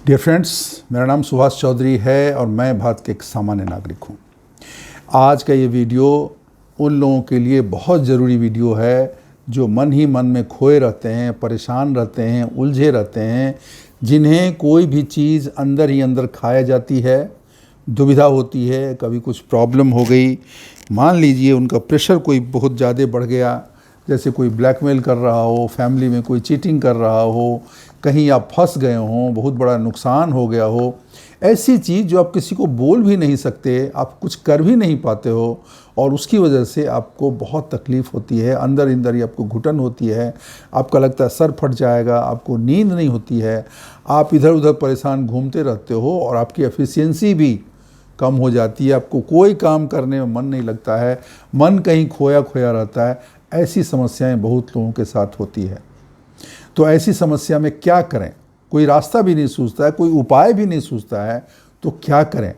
Dear friends, मेरा नाम सुभाष चौधरी है और मैं भारत के एक सामान्य नागरिक हूँ। आज का ये वीडियो उन लोगों के लिए बहुत ज़रूरी वीडियो है जो मन ही मन में खोए रहते हैं, परेशान रहते हैं, उलझे रहते हैं, जिन्हें कोई भी चीज़ अंदर ही अंदर खाया जाती है, दुविधा होती है, कभी कुछ प्रॉब्लम हो गई। मान लीजिए उनका प्रेशर कोई बहुत ज़्यादा बढ़ गया, जैसे कोई ब्लैकमेल कर रहा हो, फैमिली में कोई चीटिंग कर रहा हो, कहीं आप फंस गए हों, बहुत बड़ा नुकसान हो गया हो, ऐसी चीज़ जो आप किसी को बोल भी नहीं सकते, आप कुछ कर भी नहीं पाते हो और उसकी वजह से आपको बहुत तकलीफ़ होती है, अंदर अंदर ही आपको घुटन होती है, आपका लगता है सर फट जाएगा, आपको नींद नहीं होती है, आप इधर उधर परेशान घूमते रहते हो और आपकी एफिशिएंसी भी कम हो जाती है, आपको कोई काम करने में मन नहीं लगता है, मन कहीं खोया खोया रहता है। ऐसी समस्याएं बहुत लोगों के साथ होती है। तो ऐसी समस्या में क्या करें? कोई रास्ता भी नहीं सूझता है, कोई उपाय भी नहीं सूझता है, तो क्या करें?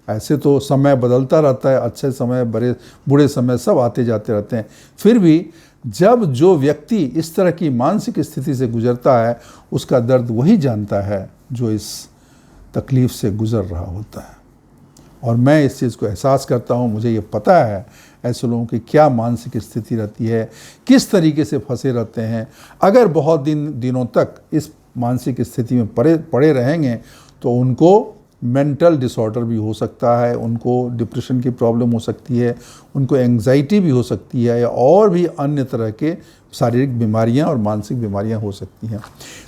ऐसे तो समय बदलता रहता है, अच्छे समय, बड़े बुरे समय सब आते जाते रहते हैं। फिर भी जब जो व्यक्ति इस तरह की मानसिक स्थिति से गुजरता है, उसका दर्द वही जानता है जो इस तकलीफ़ से गुजर रहा होता है। और मैं इस चीज़ को एहसास करता हूँ, मुझे ये पता है ऐसे लोगों की क्या मानसिक स्थिति रहती है, किस तरीके से फंसे रहते हैं। अगर बहुत दिनों तक इस मानसिक स्थिति में पड़े रहेंगे तो उनको मेंटल डिसऑर्डर भी हो सकता है, उनको डिप्रेशन की प्रॉब्लम हो सकती है, उनको एंग्जाइटी भी हो सकती है या और भी अन्य तरह के शारीरिक बीमारियां और मानसिक बीमारियां हो सकती हैं।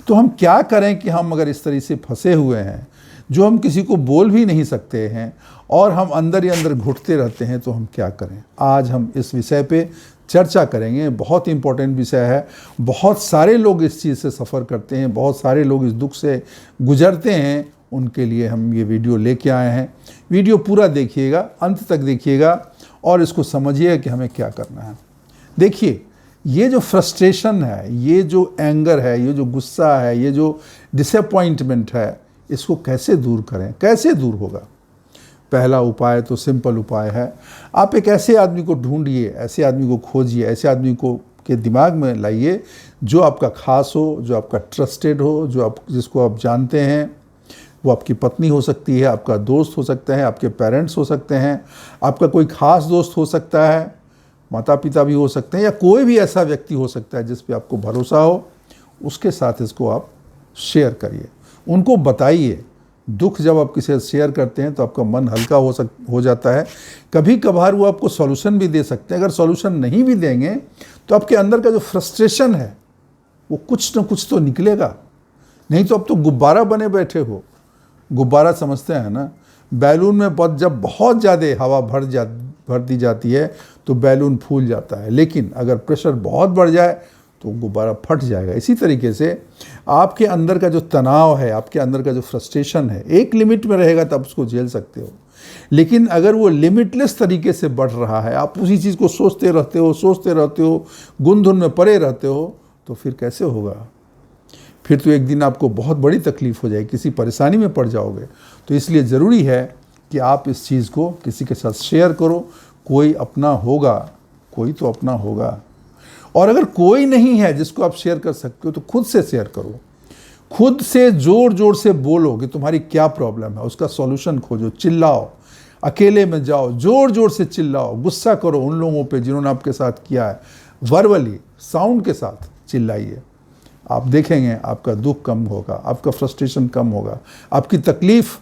तो हम क्या करें कि हम अगर इस तरह से फंसे हुए हैं, जो हम किसी को बोल भी नहीं सकते हैं और हम अंदर ही अंदर घुटते रहते हैं, तो हम क्या करें? आज हम इस विषय पे चर्चा करेंगे। बहुत इंपॉर्टेंट विषय है। बहुत सारे लोग इस चीज़ से सफ़र करते हैं, बहुत सारे लोग इस दुख से गुजरते हैं, उनके लिए हम ये वीडियो लेके आए हैं। वीडियो पूरा देखिएगा, अंत तक देखिएगा और इसको समझिएगा कि हमें क्या करना है। देखिए, ये जो फ्रस्ट्रेशन है, ये जो एंगर है, ये जो गुस्सा है, ये जो डिसअपॉइंटमेंट है, इसको कैसे दूर करें? कैसे दूर होगा? पहला उपाय तो सिंपल उपाय है। आप एक ऐसे आदमी को ढूंढिए, ऐसे आदमी को खोजिए, ऐसे आदमी को के दिमाग में लाइए जो आपका खास हो, जो आपका ट्रस्टेड हो, जिसको आप जानते हैं। वो आपकी पत्नी हो सकती है, आपका दोस्त हो सकता है, आपके पेरेंट्स हो सकते हैं, आपका कोई खास दोस्त हो सकता है, माता पिता भी हो सकते हैं, या कोई भी ऐसा व्यक्ति हो सकता है जिस पे आपको भरोसा हो। उसके साथ इसको आप शेयर करिए, उनको बताइए। दुख जब आप किसी से शेयर करते हैं तो आपका मन हल्का हो जाता है। कभी कभार वो आपको सॉल्यूशन भी दे सकते हैं। अगर सॉल्यूशन नहीं भी देंगे तो आपके अंदर का जो फ्रस्ट्रेशन है वो कुछ ना कुछ तो निकलेगा। नहीं तो अब तो गुब्बारा बने बैठे हो। गुब्बारा समझते हैं ना? बैलून में जब बहुत ज़्यादा हवा भर दी जाती है तो बैलून फूल जाता है, लेकिन अगर प्रेशर बहुत बढ़ जाए तो गुब्बारा फट जाएगा। इसी तरीके से आपके अंदर का जो तनाव है, आपके अंदर का जो फ्रस्ट्रेशन है, एक लिमिट में रहेगा तब उसको झेल सकते हो। लेकिन अगर वो लिमिटलेस तरीके से बढ़ रहा है, आप उसी चीज़ को सोचते रहते हो, गुंधुन में पड़े रहते हो, तो फिर कैसे होगा? फिर तो एक दिन आपको बहुत बड़ी तकलीफ़ हो जाएगी, किसी परेशानी में पड़ जाओगे। तो इसलिए ज़रूरी है कि आप इस चीज़ को किसी के साथ शेयर करो। कोई अपना होगा, कोई तो अपना होगा। और अगर कोई नहीं है जिसको आप शेयर कर सकते हो तो खुद से शेयर करो। खुद से जोर जोर से बोलो कि तुम्हारी क्या प्रॉब्लम है, उसका सॉल्यूशन खोजो। चिल्लाओ, अकेले में जाओ, जोर जोर से चिल्लाओ, गुस्सा करो उन लोगों पे जिन्होंने आपके साथ किया है। वर्बली, साउंड के साथ चिल्लाइए। आप देखेंगे आपका दुख कम होगा, आपका फ्रस्ट्रेशन कम होगा, आपकी तकलीफ़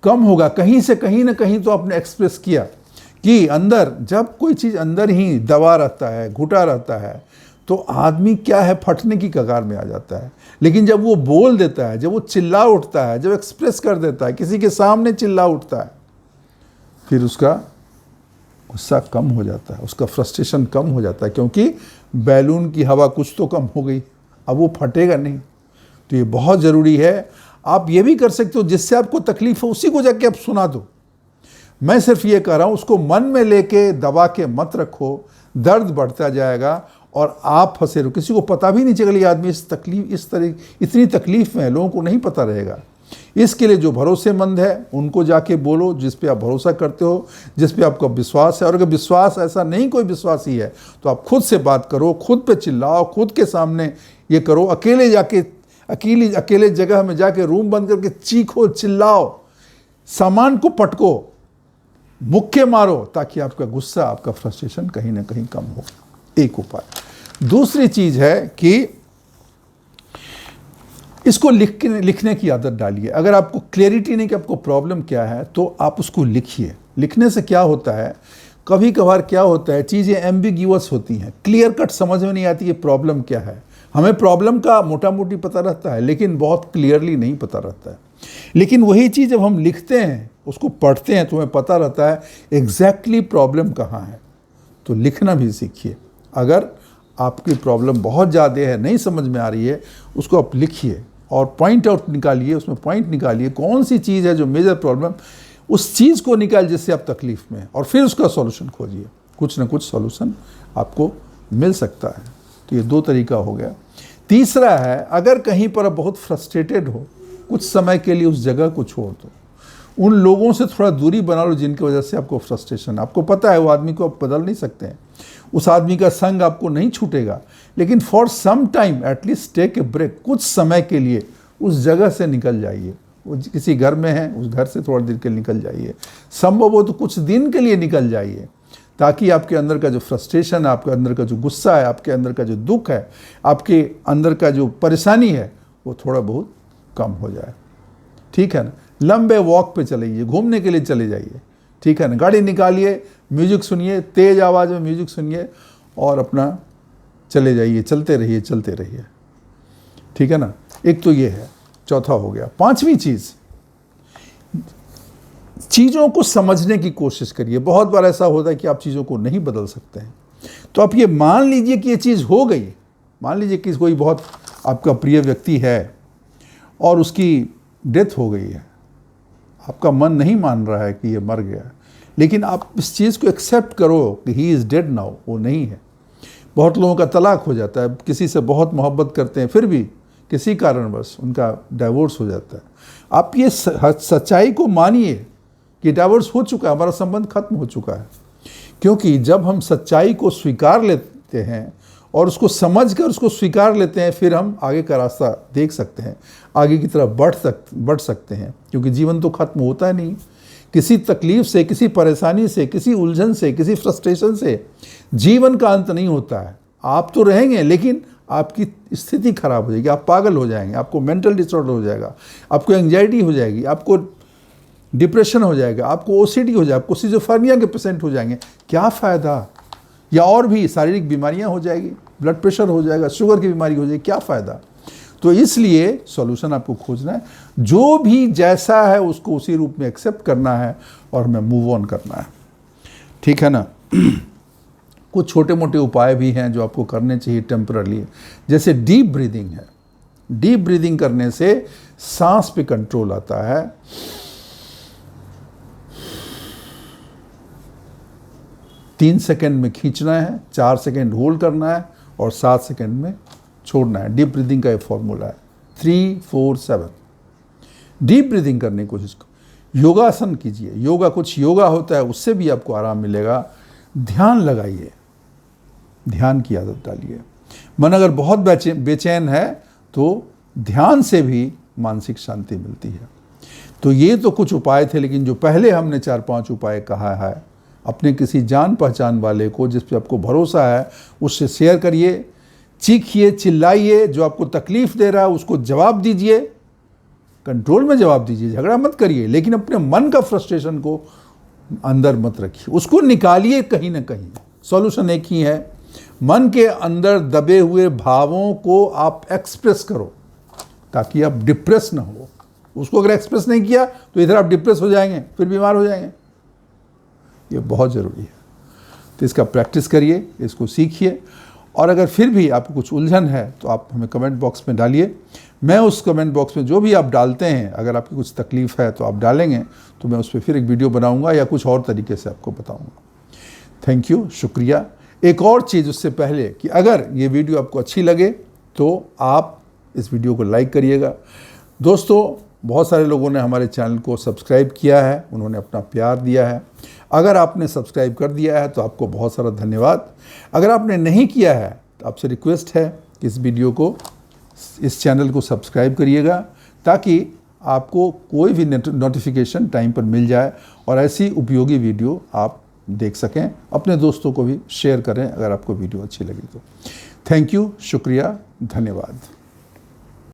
कम होगा। कहीं से कहीं ना कहीं तो आपने एक्सप्रेस किया कि अंदर जब कोई चीज़ अंदर ही दबा रहता है, घुटा रहता है, तो आदमी क्या है, फटने की कगार में आ जाता है। लेकिन जब वो बोल देता है, जब वो चिल्ला उठता है, जब एक्सप्रेस कर देता है, किसी के सामने चिल्ला उठता है, फिर उसका गुस्सा कम हो जाता है, उसका फ्रस्ट्रेशन कम हो जाता है, क्योंकि बैलून की हवा कुछ तो कम हो गई, अब वो फटेगा नहीं। तो ये बहुत ज़रूरी है। आप ये भी कर सकते हो, जिससे आपको तकलीफ है उसी को जाके आप सुना दो। मैं सिर्फ ये कह रहा हूँ, उसको मन में लेके दबा के मत रखो, दर्द बढ़ता जाएगा और आप फंसे रहो। किसी को पता भी नहीं चलेगा आदमी इतनी तकलीफ में है, लोगों को नहीं पता रहेगा। इसके लिए जो भरोसेमंद है उनको जाके बोलो, जिस पे आप भरोसा करते हो, जिस पे आपका विश्वास है। और अगर विश्वास ऐसा नहीं कोई विश्वासी है तो आप खुद से बात करो, खुद पे चिल्लाओ, खुद के सामने ये करो। अकेले जाके अकेले जगह में जाके रूम बंद करके चीखो, चिल्लाओ, सामान को पटको, मुक्के मारो, ताकि आपका गुस्सा, आपका फ्रस्ट्रेशन कहीं ना कहीं कम हो। एक उपाय। दूसरी चीज है कि इसको लिखने की आदत डालिए। अगर आपको क्लैरिटी नहीं कि आपको प्रॉब्लम क्या है, तो आप उसको लिखिए। लिखने से क्या होता है, कभी कभार क्या होता है, चीज़ें एम्बिग्यूअस होती हैं, क्लियर कट समझ में नहीं आती कि प्रॉब्लम क्या है। हमें प्रॉब्लम का मोटा मोटी पता रहता है, लेकिन बहुत क्लियरली नहीं पता रहता है। लेकिन वही चीज़ जब हम लिखते हैं, उसको पढ़ते हैं, तो हमें पता रहता है एग्जैक्टली प्रॉब्लम कहाँ है। तो लिखना भी सीखिए। अगर आपकी प्रॉब्लम बहुत ज़्यादा है, नहीं समझ में आ रही है, उसको आप लिखिए और पॉइंट आउट निकालिए, उसमें पॉइंट निकालिए कौन सी चीज़ है जो मेजर प्रॉब्लम, उस चीज़ को निकाल जिससे आप तकलीफ में हैं, और फिर उसका सॉल्यूशन खोजिए। कुछ ना कुछ सॉल्यूशन आपको मिल सकता है। तो ये 2 तरीका हो गया। तीसरा है, अगर कहीं पर आप बहुत फ्रस्ट्रेटेड हो, कुछ समय के लिए उस जगह को छोड़ दो, उन लोगों से थोड़ा दूरी बना लो जिनकी वजह से आपको फ्रस्ट्रेशन, आपको पता है वो आदमी को आप बदल नहीं सकते हैं, उस आदमी का संग आपको नहीं छूटेगा, लेकिन for some time at least take a break. कुछ समय के लिए उस जगह से निकल जाइए। वो किसी घर में है, उस घर से थोड़ा देर के लिए निकल जाइए, संभव हो तो कुछ दिन के लिए निकल जाइए, ताकि आपके अंदर का जो फ्रस्ट्रेशन है, आपके अंदर का जो गुस्सा है, आपके अंदर का जो दुख है, आपके अंदर का जो परेशानी है, वो थोड़ा बहुत कम हो जाए। ठीक है ना। लंबे वॉक पे चलिए, घूमने के लिए चले जाइए। ठीक है ना। गाड़ी निकालिए, म्यूजिक सुनिए, तेज आवाज़ में म्यूजिक सुनिए और अपना चले जाइए, चलते रहिए, चलते रहिए। ठीक है ना। एक तो ये है, चौथा हो गया। 5वीं चीज़, चीज़ों को समझने की कोशिश करिए। बहुत बार ऐसा होता है कि आप चीज़ों को नहीं बदल सकते हैं, तो आप ये मान लीजिए कि ये चीज़ हो गई। मान लीजिए कि कोई बहुत आपका प्रिय व्यक्ति है और उसकी डेथ हो गई है, आपका मन नहीं मान रहा है कि ये मर गया, लेकिन आप इस चीज़ को एक्सेप्ट करो कि ही इज़ डेड नाउ, वो नहीं है। बहुत लोगों का तलाक हो जाता है, किसी से बहुत मोहब्बत करते हैं, फिर भी किसी कारणवश उनका डाइवोर्स हो जाता है। आप ये सच्चाई को मानिए कि डाइवोर्स हो चुका है, हमारा संबंध खत्म हो चुका है। क्योंकि जब हम सच्चाई को स्वीकार लेते हैं और उसको समझकर उसको स्वीकार लेते हैं, फिर हम आगे का रास्ता देख सकते हैं, आगे की तरफ बढ़ सकते हैं। क्योंकि जीवन तो खत्म होता है नहीं। किसी तकलीफ से, किसी परेशानी से, किसी उलझन से, किसी फ्रस्ट्रेशन से जीवन का अंत नहीं होता है। आप तो रहेंगे, लेकिन आपकी स्थिति खराब हो जाएगी, आप पागल हो जाएंगे, आपको मेंटल डिसऑर्डर हो जाएगा, आपको एंजाइटी हो जाएगी, आपको डिप्रेशन हो जाएगा, आपको ओसीडी हो जाएगा, आपको सिजोफ्रेनिया के पेशेंट हो जाएंगे। क्या फ़ायदा? या और भी शारीरिक बीमारियां हो जाएगी, ब्लड प्रेशर हो जाएगा, शुगर की बीमारी हो जाएगी, क्या फ़ायदा? तो इसलिए सॉल्यूशन आपको खोजना है। जो भी जैसा है उसको उसी रूप में एक्सेप्ट करना है और हमें मूव ऑन करना है। ठीक है ना। कुछ छोटे मोटे उपाय भी हैं जो आपको करने चाहिए टेम्पररी, जैसे डीप ब्रीदिंग है। डीप ब्रीदिंग करने से सांस पे कंट्रोल आता है। तीन सेकेंड में खींचना है, 4 सेकेंड होल्ड करना है और 7 सेकेंड में छोड़ना है। डीप ब्रीदिंग का एक फॉर्मूला है 3, 4, 7। डीप ब्रीदिंग करने की कोशिश करो। योगासन कीजिए, कुछ योगा होता है, उससे भी आपको आराम मिलेगा। ध्यान लगाइए, ध्यान की आदत डालिए। मन अगर बहुत बेचैन है तो ध्यान से भी मानसिक शांति मिलती है। तो ये तो कुछ उपाय थे, लेकिन जो पहले हमने 4-5 उपाय कहा है, अपने किसी जान पहचान वाले को, जिस पे आपको भरोसा है, उससे शेयर करिए, चीखिए, चिल्लाइए। जो आपको तकलीफ दे रहा है उसको जवाब दीजिए, कंट्रोल में जवाब दीजिए, झगड़ा मत करिए, लेकिन अपने मन का फ्रस्ट्रेशन को अंदर मत रखिए, उसको निकालिए कहीं ना कहीं। सॉल्यूशन एक ही है, मन के अंदर दबे हुए भावों को आप एक्सप्रेस करो ताकि आप डिप्रेस ना हो। उसको अगर एक्सप्रेस नहीं किया तो इधर आप डिप्रेस हो जाएंगे, फिर बीमार हो जाएंगे। ये बहुत ज़रूरी है। तो इसका प्रैक्टिस करिए, इसको सीखिए। और अगर फिर भी आपको कुछ उलझन है तो आप हमें कमेंट बॉक्स में डालिए। मैं उस कमेंट बॉक्स में जो भी आप डालते हैं, अगर आपकी कुछ तकलीफ़ है तो आप डालेंगे तो मैं उस पर फिर एक वीडियो बनाऊंगा या कुछ और तरीके से आपको बताऊंगा। थैंक यू, शुक्रिया। एक और चीज़ उससे पहले कि अगर ये वीडियो आपको अच्छी लगे तो आप इस वीडियो को लाइक करिएगा। दोस्तों, बहुत सारे लोगों ने हमारे चैनल को सब्सक्राइब किया है, उन्होंने अपना प्यार दिया है। अगर आपने सब्सक्राइब कर दिया है तो आपको बहुत सारा धन्यवाद। अगर आपने नहीं किया है तो आपसे रिक्वेस्ट है कि इस वीडियो को इस चैनल को सब्सक्राइब करिएगा ताकि आपको कोई भी नोटिफिकेशन टाइम पर मिल जाए और ऐसी उपयोगी वीडियो आप देख सकें। अपने दोस्तों को भी शेयर करें अगर आपको वीडियो अच्छी लगी तो। थैंक यू, शुक्रिया, धन्यवाद।